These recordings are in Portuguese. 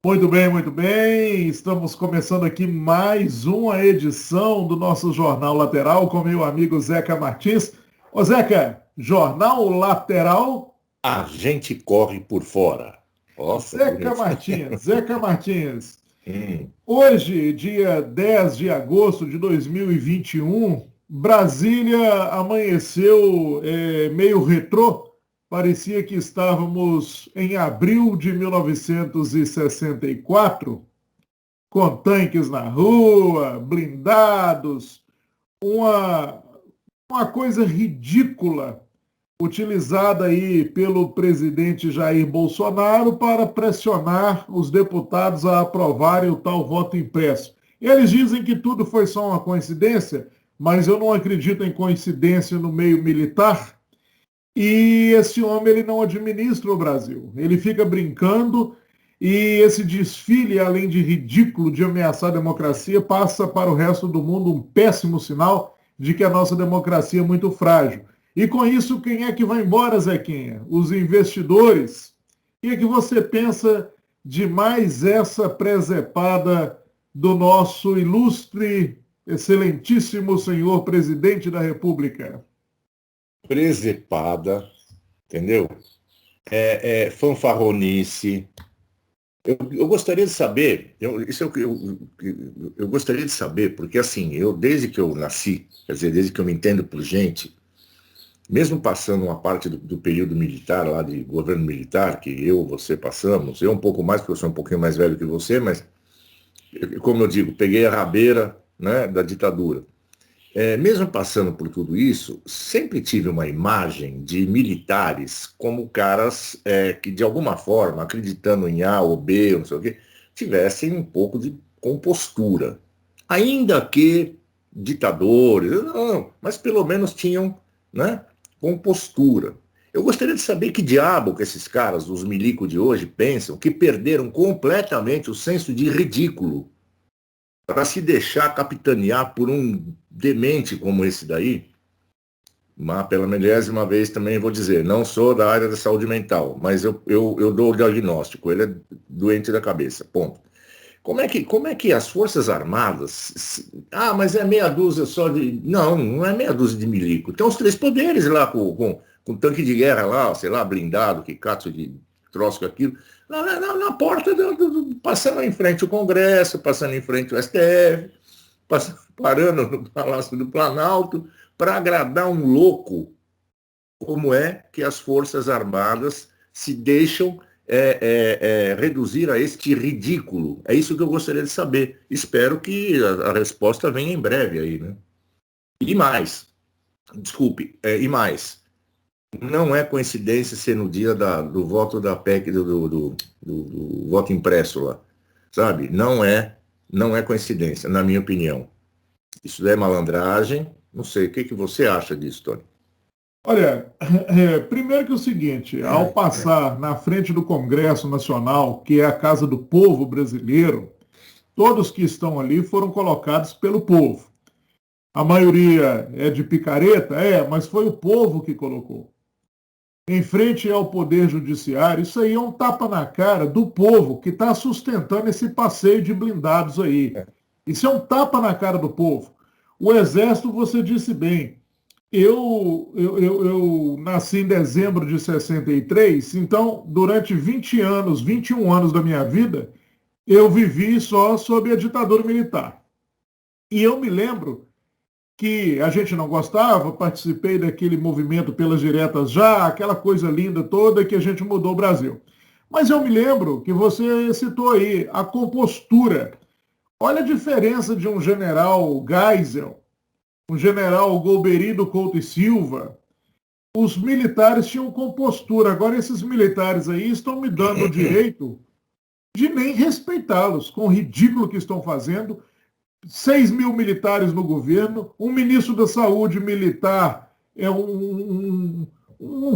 Muito bem, muito bem. Estamos começando aqui mais uma edição do nosso Jornal Lateral com meu amigo Zeca Martins. Ô Zeca, Jornal Lateral, A gente corre por fora. Nossa, Zeca bonito. Martins, Zeca Martins. Hum, Hoje, dia 10 de agosto de 2021, Brasília amanheceu meio retrô. Parecia que estávamos em abril de 1964, com tanques na rua, blindados, uma, uma coisa ridícula utilizada aí pelo presidente Jair Bolsonaro para pressionar os deputados a aprovarem o tal voto impresso. Eles dizem que tudo foi só uma coincidência, mas eu não acredito em coincidência no meio militar. E esse homem ele não administra o Brasil. Ele fica brincando e esse desfile, além de ridículo, de ameaçar a democracia, passa para o resto do mundo um péssimo sinal de que a nossa democracia é muito frágil. E com isso, quem é que vai embora, Zequinha? Os investidores. O que é que você pensa de mais essa presepada do nosso ilustre, excelentíssimo senhor presidente da República? presepada, entendeu? Fanfarronice. Eu gostaria de saber, eu gostaria de saber, porque assim, eu desde que eu nasci, quer dizer, desde que eu me entendo por gente, mesmo passando uma parte do período militar, lá de governo militar, que você passamos, eu um pouco mais, porque eu sou um pouquinho mais velho que você, mas, como eu digo, peguei a rabeira, né, da ditadura. Mesmo passando por tudo isso, sempre tive uma imagem de militares como caras que, de alguma forma, acreditando em A ou B, ou não sei o quê, tivessem um pouco de compostura. Ainda que ditadores, não, mas pelo menos tinham, né, compostura. Eu gostaria de saber que diabo que esses caras, os milicos de hoje, pensam que perderam completamente o senso de ridículo para se deixar capitanear por um demente como esse daí. Mas pela milésima vez também vou dizer, não sou da área da saúde mental, mas eu dou o diagnóstico, ele é doente da cabeça, ponto. Como é que as Forças Armadas. Ah, mas é meia dúzia só de. Não, não é meia dúzia de milico. Tem os três poderes lá com tanque de guerra lá, sei lá, blindado, que cato de troço com aquilo. Na porta, passando em frente o Congresso, passando em frente o STF, parando no Palácio do Planalto, para agradar um louco, como é que as Forças Armadas se deixam reduzir a este ridículo? É isso que eu gostaria de saber. Espero que a resposta venha em breve aí, né? E mais, desculpe, e mais, não é coincidência ser no dia do voto da PEC, do voto impresso lá, sabe? Não é coincidência, na minha opinião. Isso é malandragem, não sei, o que você acha disso, Tony? Olha, primeiro que é o seguinte, ao passar na frente do Congresso Nacional, que é a casa do povo brasileiro, todos que estão ali foram colocados pelo povo. A maioria é de picareta? É, mas foi o povo que colocou. Em frente ao Poder Judiciário, isso aí é um tapa na cara do povo que está sustentando esse passeio de blindados aí. Isso é um tapa na cara do povo. O Exército, você disse bem, eu nasci em dezembro de 63, então durante 20 anos, 21 anos da minha vida, eu vivi só sob a ditadura militar. E eu me lembro que a gente não gostava, participei daquele movimento pelas diretas já, aquela coisa linda toda que a gente mudou o Brasil. Mas eu me lembro que você citou aí a compostura. Olha a diferença de um general Geisel, um general Golbery Couto e Silva. Os militares tinham compostura. Agora esses militares aí estão me dando o direito de nem respeitá-los, com o ridículo que estão fazendo. 6 mil militares no governo, um ministro da saúde militar é um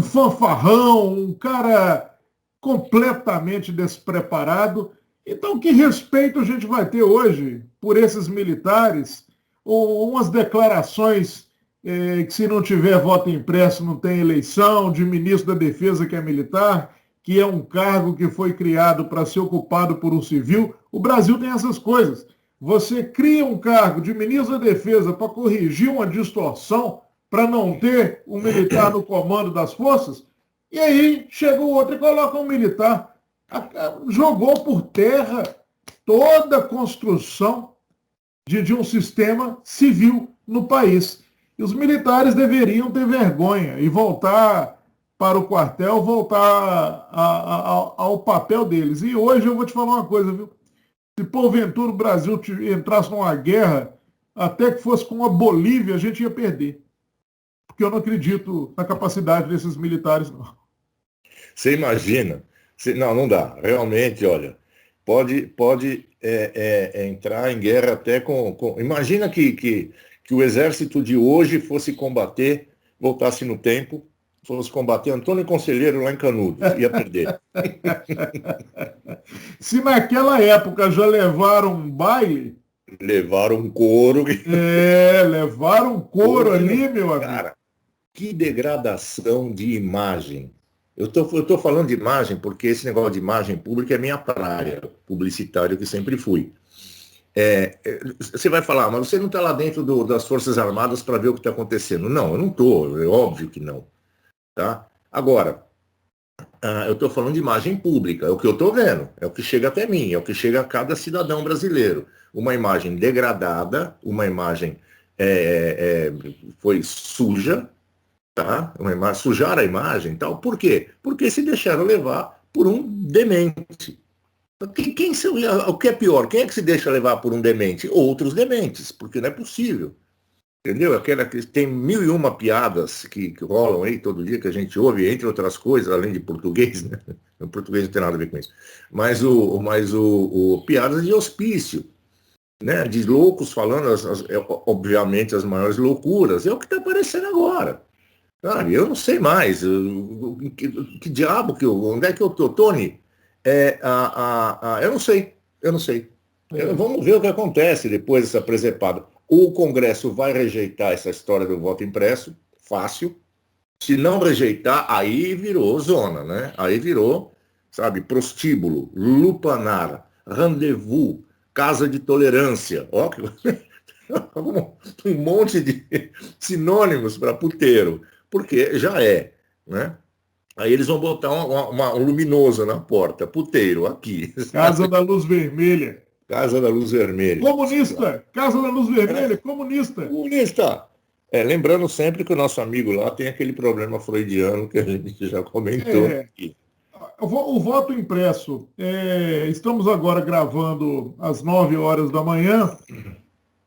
fanfarrão, um cara completamente despreparado. Então, que respeito a gente vai ter hoje por esses militares? Ou umas declarações que se não tiver voto impresso não tem eleição, de ministro da Defesa que é militar. que é um cargo que foi criado para ser ocupado por um civil. O Brasil tem essas coisas. Você cria um cargo de ministro da Defesa para corrigir uma distorção, para não ter um militar no comando das forças, e aí chega o outro e coloca um militar. Jogou por terra toda a construção de um sistema civil no país. E os militares deveriam ter vergonha e voltar para o quartel, voltar ao papel deles. E hoje eu vou te falar uma coisa, viu? Se porventura o Brasil entrasse numa guerra, até que fosse com a Bolívia, a gente ia perder. Porque eu não acredito na capacidade desses militares, não. Você imagina? Não, não dá. Realmente, olha, pode entrar em guerra até com... Imagina que o exército de hoje fosse combater, voltasse no tempo, fosse combater Antônio Conselheiro lá em Canudos, ia perder. Se naquela época já levaram um baile... Levaram um couro. Levaram um couro ali, meu amigo. Cara, que degradação de imagem. Eu tô falando de imagem porque esse negócio de imagem pública é minha praia, publicitário que sempre fui. Você vai falar, mas você não está lá dentro das Forças Armadas para ver o que está acontecendo. Não, eu não estou, é óbvio que não. Tá? Agora, eu estou falando de imagem pública, é o que eu estou vendo, é o que chega até mim, é o que chega a cada cidadão brasileiro. Uma imagem degradada, uma imagem foi suja, tá? Sujar a imagem, tal. Por quê? Porque se deixaram levar por um demente. O que é pior? Quem é que se deixa levar por um demente? Outros dementes, porque não é possível. Entendeu? Tem 1001 piadas que rolam aí todo dia, que a gente ouve, entre outras coisas, além de português, né? O português não tem nada a ver com isso. Mas piadas de hospício, né? De loucos falando, obviamente, as maiores loucuras. É o que está aparecendo agora. Sabe? Eu não sei mais. Que diabo onde é que eu tô, Tony? Eu não sei. Vamos ver o que acontece depois dessa presepada. O Congresso vai rejeitar essa história do voto impresso, fácil. Se não rejeitar, aí virou zona, né? Aí virou, sabe, prostíbulo, lupanar, rendezvous, casa de tolerância. Ó, um monte de sinônimos para puteiro, porque já é, né? Aí eles vão botar um luminoso na porta, puteiro, aqui. Casa da Luz Vermelha. Casa da Luz Vermelha. Comunista! Casa da Luz Vermelha, comunista! Comunista! Lembrando sempre que o nosso amigo lá tem aquele problema freudiano que a gente já comentou aqui. O voto impresso, estamos agora gravando às 9 horas da manhã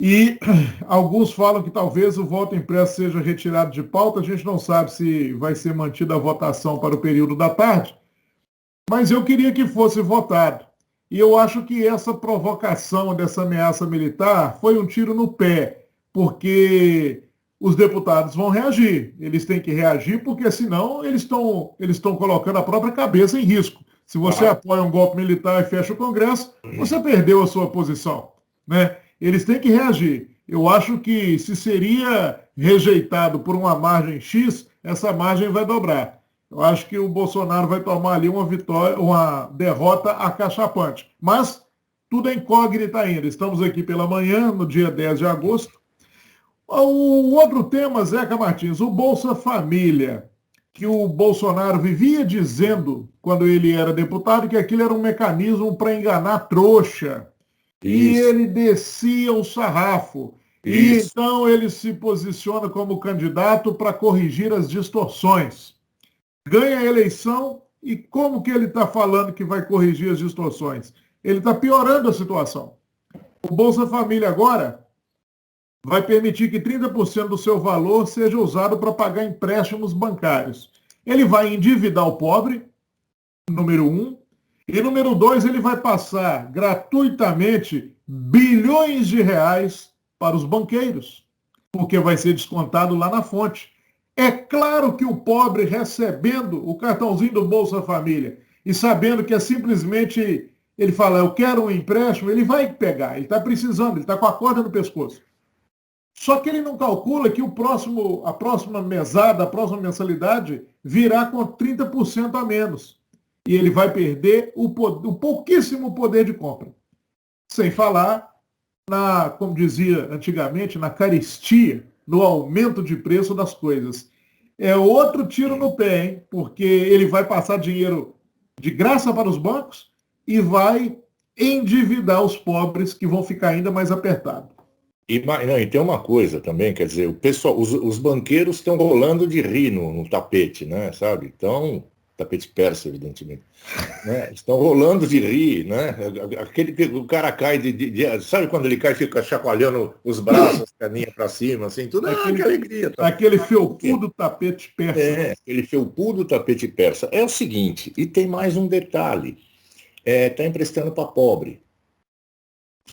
e alguns falam que talvez o voto impresso seja retirado de pauta. A gente não sabe se vai ser mantida a votação para o período da tarde, mas eu queria que fosse votado. E eu acho que essa provocação dessa ameaça militar foi um tiro no pé, porque os deputados vão reagir. Eles têm que reagir, porque senão eles estão colocando a própria cabeça em risco. Se você apoia um golpe militar e fecha o Congresso, você perdeu a sua posição, né? Eles têm que reagir. Eu acho que se seria rejeitado por uma margem X, essa margem vai dobrar. Eu acho que o Bolsonaro vai tomar ali uma derrota acachapante. Mas tudo é incógnita ainda. Estamos aqui pela manhã, no dia 10 de agosto. O outro tema, Zeca Martins, o Bolsa Família, que o Bolsonaro vivia dizendo, quando ele era deputado, que aquilo era um mecanismo para enganar trouxa. Isso. E ele descia o sarrafo. Isso. E então ele se posiciona como candidato para corrigir as distorções. Ganha a eleição e como que ele está falando que vai corrigir as distorções? Ele está piorando a situação. O Bolsa Família agora vai permitir que 30% do seu valor seja usado para pagar empréstimos bancários. Ele vai endividar o pobre, número 1, e número 2, ele vai passar gratuitamente bilhões de reais para os banqueiros, porque vai ser descontado lá na fonte. É claro que o pobre recebendo o cartãozinho do Bolsa Família e sabendo que é simplesmente, ele fala, eu quero um empréstimo, ele vai pegar, ele está precisando, ele está com a corda no pescoço. Só que ele não calcula que a próxima mesada, a próxima mensalidade virá com 30% a menos. e ele vai perder o pouquíssimo poder de compra. Sem falar como dizia antigamente, na carestia, no aumento de preço das coisas. É outro tiro no pé, hein? Porque ele vai passar dinheiro de graça para os bancos e vai endividar os pobres, que vão ficar ainda mais apertados. E tem uma coisa também, quer dizer, o pessoal, os banqueiros estão rolando de rir no tapete, né? Sabe? Então, tapete persa, evidentemente. Né? Estão rolando de rir, né? O cara cai sabe quando ele cai e fica chacoalhando os braços, as perninhas para cima, assim, tudo, que alegria. Tá? Aquele felpudo tapete persa. Aquele felpudo tapete persa. É o seguinte, e tem mais um detalhe, está emprestando para pobre.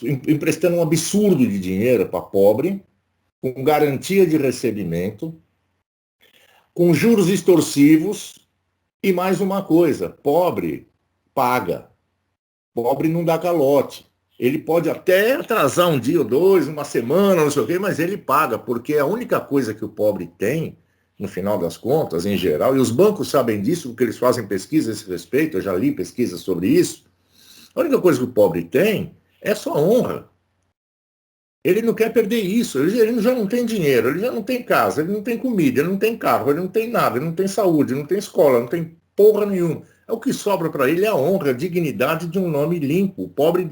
Emprestando um absurdo de dinheiro para pobre, com garantia de recebimento, com juros extorsivos, e mais uma coisa, pobre paga. Pobre não dá calote. Ele pode até atrasar um dia ou dois, uma semana, não sei o quê, mas ele paga, porque a única coisa que o pobre tem, no final das contas, em geral, e os bancos sabem disso, porque eles fazem pesquisa a esse respeito, eu já li pesquisas sobre isso, a única coisa que o pobre tem é sua honra. Ele não quer perder isso, ele já não tem dinheiro, ele já não tem casa, ele não tem comida, ele não tem carro, ele não tem nada, ele não tem saúde, ele não tem escola, não tem porra nenhuma. É o que sobra para ele é a honra, a dignidade de um nome limpo. O pobre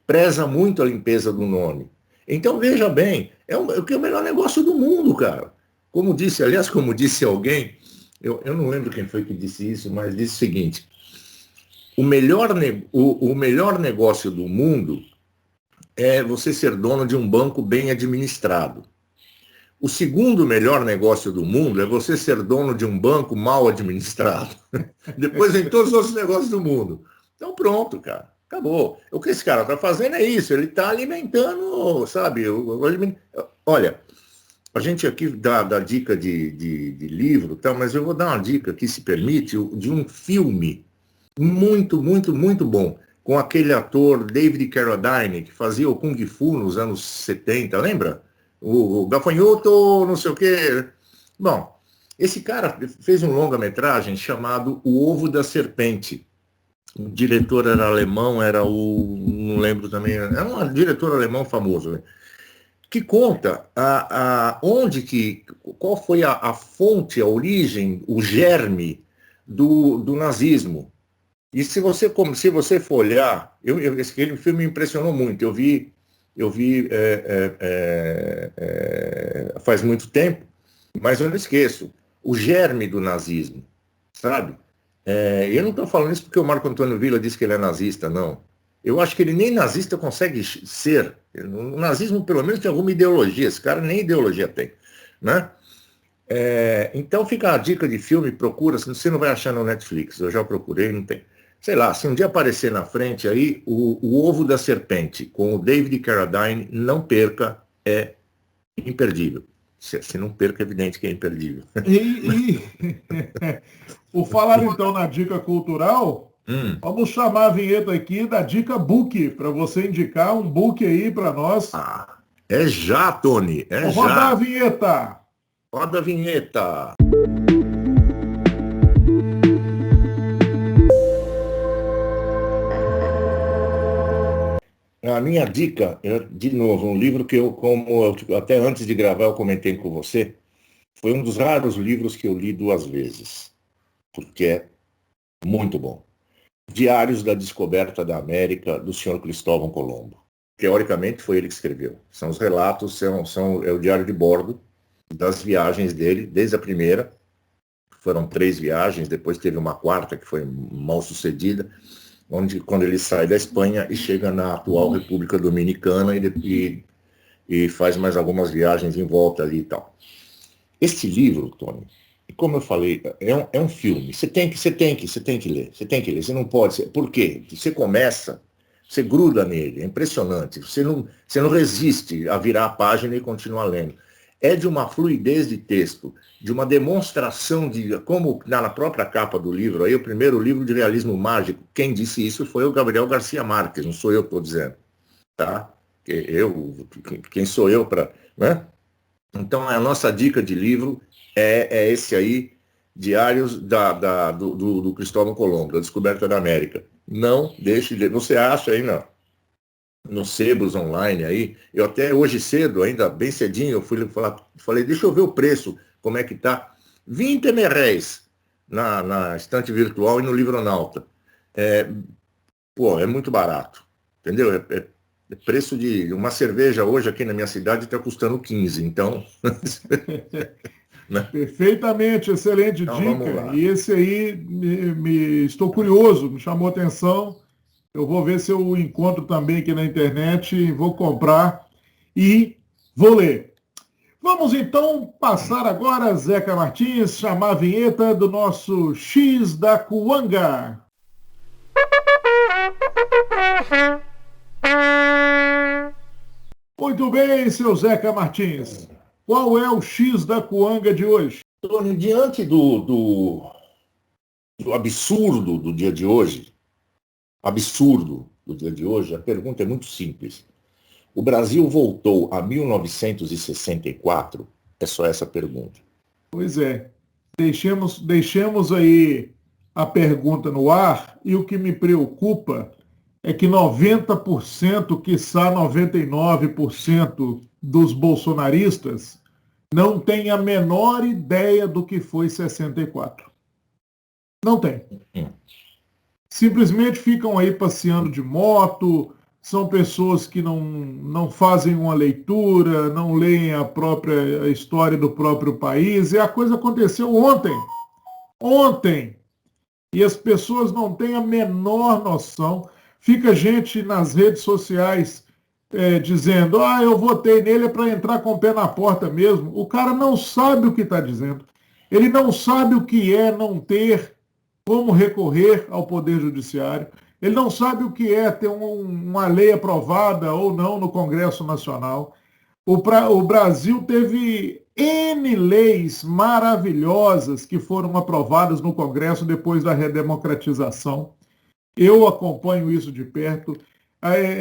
preza muito a limpeza do nome. Então, veja bem, é o melhor negócio do mundo, cara. Como disse alguém, eu não lembro quem foi que disse isso, mas disse o seguinte, o melhor negócio do mundo é você ser dono de um banco bem administrado. O segundo melhor negócio do mundo é você ser dono de um banco mal administrado. Depois vem todos os outros negócios do mundo. Então pronto, cara. Acabou. O que esse cara está fazendo é isso. Ele está alimentando, sabe? Olha, a gente aqui dá dica de livro, tá? Mas eu vou dar uma dica aqui, se permite, de um filme muito, muito, muito bom. Com aquele ator David Carradine, que fazia o Kung Fu nos anos 70, lembra? O gafanhoto, não sei o quê. Bom, esse cara fez um longa-metragem chamado O Ovo da Serpente. O diretor era alemão, não lembro também, era um diretor alemão famoso, né? Que conta qual foi a fonte, a origem, o germe do nazismo. E se você for olhar, aquele filme me impressionou muito. Eu vi faz muito tempo, mas eu não esqueço. O germe do nazismo, sabe? Eu não estou falando isso porque o Marco Antônio Villa disse que ele é nazista, não. Eu acho que ele nem nazista consegue ser. O nazismo, pelo menos, tem alguma ideologia. Esse cara nem ideologia tem, né? Então fica a dica de filme, procura, você não vai achar no Netflix, eu já procurei, não tem. Sei lá, se um dia aparecer na frente aí, o Ovo da Serpente, com o David Carradine, não perca, é imperdível. Se não perca, é evidente que é imperdível. Por falar então na dica cultural, vamos chamar a vinheta aqui da dica book, para você indicar um book aí para nós. É já, Tony, é já. Roda a vinheta. Roda a vinheta. A minha dica é, de novo, um livro que até antes de gravar eu comentei com você, foi um dos raros livros que eu li 2 vezes, porque é muito bom. Diários da Descoberta da América, do senhor Cristóvão Colombo. Teoricamente foi ele que escreveu. São os relatos, é o diário de bordo das viagens dele, desde a primeira. Foram 3 viagens, depois teve uma 4ª que foi mal sucedida, quando ele sai da Espanha e chega na atual República Dominicana e faz mais algumas viagens em volta ali e tal. Este livro, Tony, como eu falei, é um filme. Você tem que ler. Você tem que ler. Você não pode. Por quê? Você começa, você gruda nele. É impressionante. Você não resiste a virar a página e continuar lendo. É de uma fluidez de texto, de uma demonstração de como na própria capa do livro, aí o primeiro livro de realismo mágico, quem disse isso foi o Gabriel Garcia Marques, não sou eu que estou dizendo, tá? Quem sou eu para, né? Então a nossa dica de livro é esse aí, diários do Cristóvão Colombo, da descoberta da América. Não deixe de ler. Você acha aí nos sebos online aí? Eu até hoje cedo, ainda bem cedinho, eu falei, deixa eu ver o preço, como é que tá. 20 reais na estante virtual e no Livronauta. É muito barato, entendeu? É preço de uma cerveja hoje aqui na minha cidade está custando 15, então... Né? Perfeitamente, excelente então, dica. E esse aí, estou curioso, me chamou a atenção. Eu vou ver se eu encontro também aqui na internet, vou comprar e vou ler. Vamos então passar agora, Zeca Martins, chamar a vinheta do nosso X da Coanga. Muito bem, seu Zeca Martins. Qual é o X da Coanga de hoje? Tony, diante do absurdo do dia de hoje, a pergunta é muito simples. O Brasil voltou a 1964? É só essa pergunta. Pois é. Deixemos aí a pergunta no ar, e o que me preocupa é que 90%, quiçá 99% dos bolsonaristas não têm a menor ideia do que foi 64. Não tem. Simplesmente ficam aí passeando de moto, são pessoas que não fazem uma leitura, não leem a história do próprio país, e a coisa aconteceu ontem. E as pessoas não têm a menor noção. Fica gente nas redes sociais dizendo, eu votei nele para entrar com o pé na porta mesmo. O cara não sabe o que está dizendo. Ele não sabe o que é não ter como recorrer ao Poder Judiciário. Ele não sabe o que é ter uma lei aprovada ou não no Congresso Nacional. O Brasil teve N leis maravilhosas que foram aprovadas no Congresso depois da redemocratização. Eu acompanho isso de perto.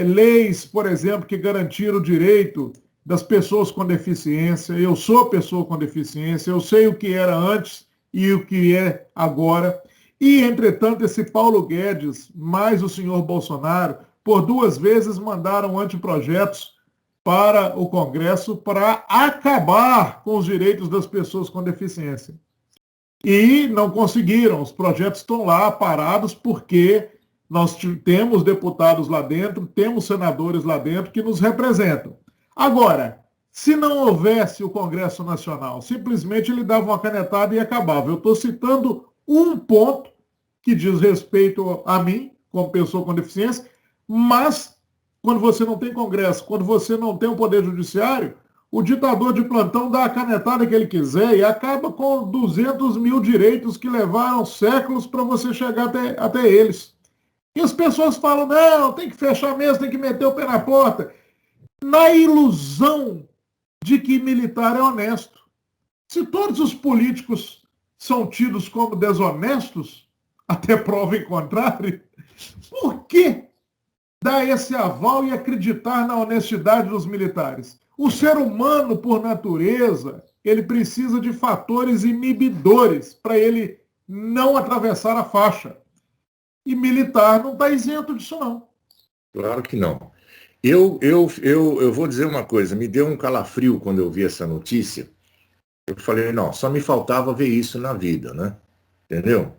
Leis, por exemplo, que garantiram o direito das pessoas com deficiência. Eu sou pessoa com deficiência, eu sei o que era antes e o que é agora. E, entretanto, esse Paulo Guedes, mais o senhor Bolsonaro, por 2 vezes mandaram anteprojetos para o Congresso para acabar com os direitos das pessoas com deficiência. E não conseguiram. Os projetos estão lá parados porque nós temos deputados lá dentro, temos senadores lá dentro que nos representam. Agora, se não houvesse o Congresso Nacional, simplesmente ele dava uma canetada e acabava. Eu estou citando um ponto que diz respeito a mim, como pessoa com deficiência, mas quando você não tem Congresso, quando você não tem o Poder Judiciário, o ditador de plantão dá a canetada que ele quiser e acaba com 200 mil direitos que levaram séculos para você chegar até eles. E as pessoas falam, não, tem que fechar mesmo, tem que meter o pé na porta. Na ilusão de que militar é honesto. Se todos os políticos são tidos como desonestos, até prova em contrário, por que dar esse aval e acreditar na honestidade dos militares? O ser humano, por natureza, ele precisa de fatores inibidores para ele não atravessar a faixa. E militar não está isento disso, não. Claro que não. Eu vou dizer uma coisa, me deu um calafrio quando eu vi essa notícia. Eu falei, não, só me faltava ver isso na vida, né? Entendeu?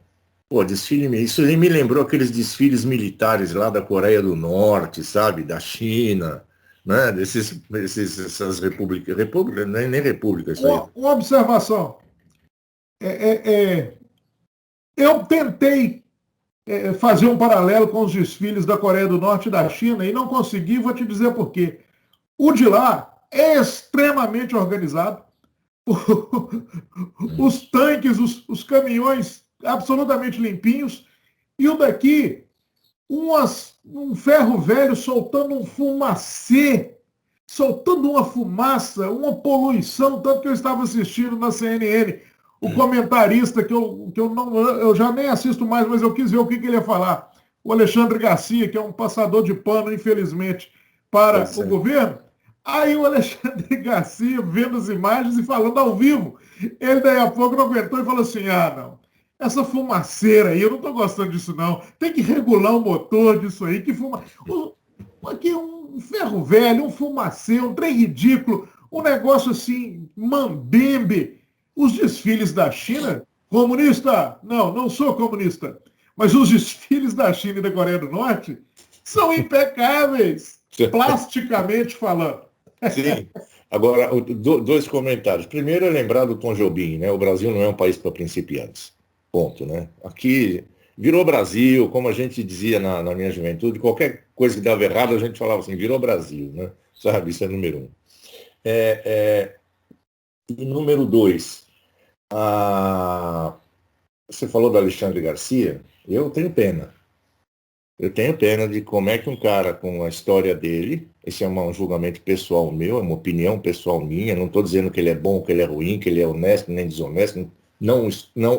Pô, isso me lembrou aqueles desfiles militares lá da Coreia do Norte, sabe? Da China, né? Essas repúblicas, nem repúblicas. Isso aí. Uma observação. Eu tentei fazer um paralelo com os desfiles da Coreia do Norte e da China e não consegui, vou te dizer por quê. O de lá é extremamente organizado. Os tanques, os caminhões absolutamente limpinhos, e o daqui, um ferro velho soltando um fumacê, soltando uma fumaça, uma poluição, tanto que eu estava assistindo na CNN, o comentarista que eu já nem assisto mais, mas eu quis ver o que ele ia falar, o Alexandre Garcia, que é um passador de pano, infelizmente, para o governo, Aí o Alexandre Garcia vendo as imagens e falando ao vivo. Ele daí a pouco não aguentou e falou assim, não, essa fumaceira aí, eu não estou gostando disso não. Tem que regular o motor disso aí, que aqui um ferro velho, um fumaceiro, um trem ridículo, um negócio assim, mambembe. Os desfiles da China, comunista? Não, não sou comunista. Mas os desfiles da China e da Coreia do Norte são impecáveis, plasticamente falando. Sim. Agora, dois comentários. Primeiro é lembrar do Tom Jobim, né? O Brasil não é um país para principiantes. Ponto, né? Aqui virou Brasil, como a gente dizia na minha juventude, qualquer coisa que dava errado, a gente falava assim, virou Brasil, né? Sabe? Isso é número um. E número dois, você falou do Alexandre Garcia, eu tenho pena. Eu tenho pena de como é que um cara com a história dele, esse é um julgamento pessoal meu, é uma opinião pessoal minha, não estou dizendo que ele é bom, que ele é ruim, que ele é honesto nem desonesto, não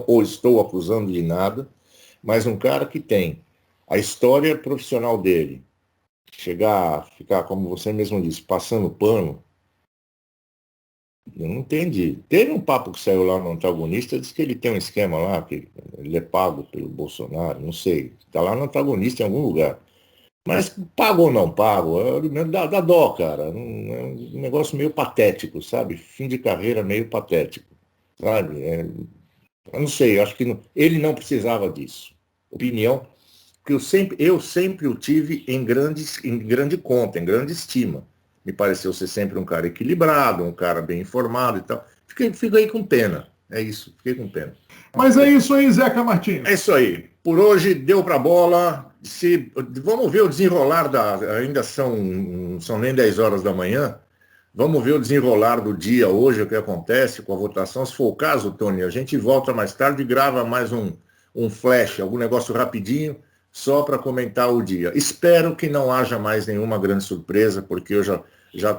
o estou acusando de nada, mas um cara que tem a história profissional dele, chegar a ficar, como você mesmo disse, passando pano, eu não entendi. Teve um papo que saiu lá no antagonista, diz que ele tem um esquema lá, que ele é pago pelo Bolsonaro, não sei. Está lá no antagonista em algum lugar. Mas pago ou não pago, dá dó, cara. É um negócio meio patético, sabe? Fim de carreira meio patético, sabe? Eu não sei, acho que ele não precisava disso. Opinião que eu sempre o tive em grande conta, em grande estima. Me pareceu ser sempre um cara equilibrado, um cara bem informado e tal. Fiquei com pena. É isso, fiquei com pena. Mas é isso aí, Zeca Martins. É isso aí. Por hoje, deu pra bola. Vamos ver o desenrolar ainda são nem 10 horas da manhã. Vamos ver o desenrolar do dia hoje, o que acontece com a votação. Se for o caso, Tony, a gente volta mais tarde e grava mais um flash, algum negócio rapidinho, só para comentar o dia. Espero que não haja mais nenhuma grande surpresa, porque eu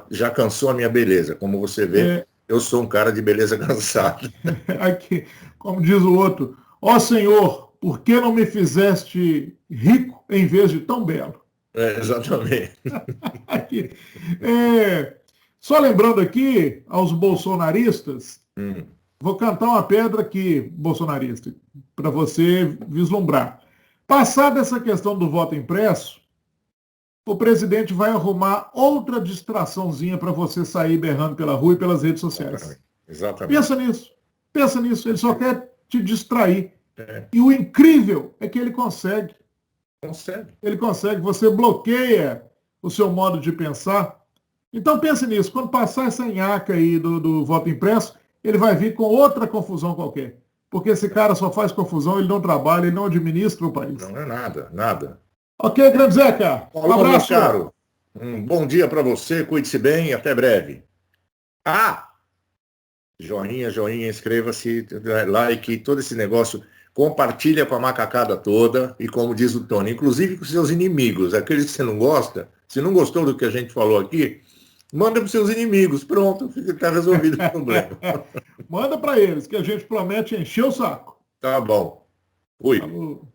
já cansou a minha beleza. Como você vê, eu sou um cara de beleza cansado. Aqui, como diz o outro, ó Senhor, por que não me fizeste rico em vez de tão belo? Exatamente. Aqui. Só lembrando aqui aos bolsonaristas, vou cantar uma pedra aqui, bolsonarista, para você vislumbrar. Passada essa questão do voto impresso, o presidente vai arrumar outra distraçãozinha para você sair berrando pela rua e pelas redes sociais. Exatamente. Pensa nisso. Ele só quer te distrair. E o incrível é que ele consegue. Ele consegue. Você bloqueia o seu modo de pensar. Então pense nisso. Quando passar essa nhaca aí do voto impresso, ele vai vir com outra confusão qualquer. Porque esse cara só faz confusão, ele não trabalha, ele não administra o país. Não é nada. Ok, grande Zeca. Um abraço. Caro. Um bom dia para você, cuide-se bem e até breve. Joinha, inscreva-se, like, todo esse negócio. Compartilha com a macacada toda e, como diz o Tony, inclusive com seus inimigos, aqueles que você não gosta, se não gostou do que a gente falou aqui, manda para os seus inimigos, pronto, está resolvido o problema. Manda para eles, que a gente promete encher o saco. Tá bom. Fui. Falou.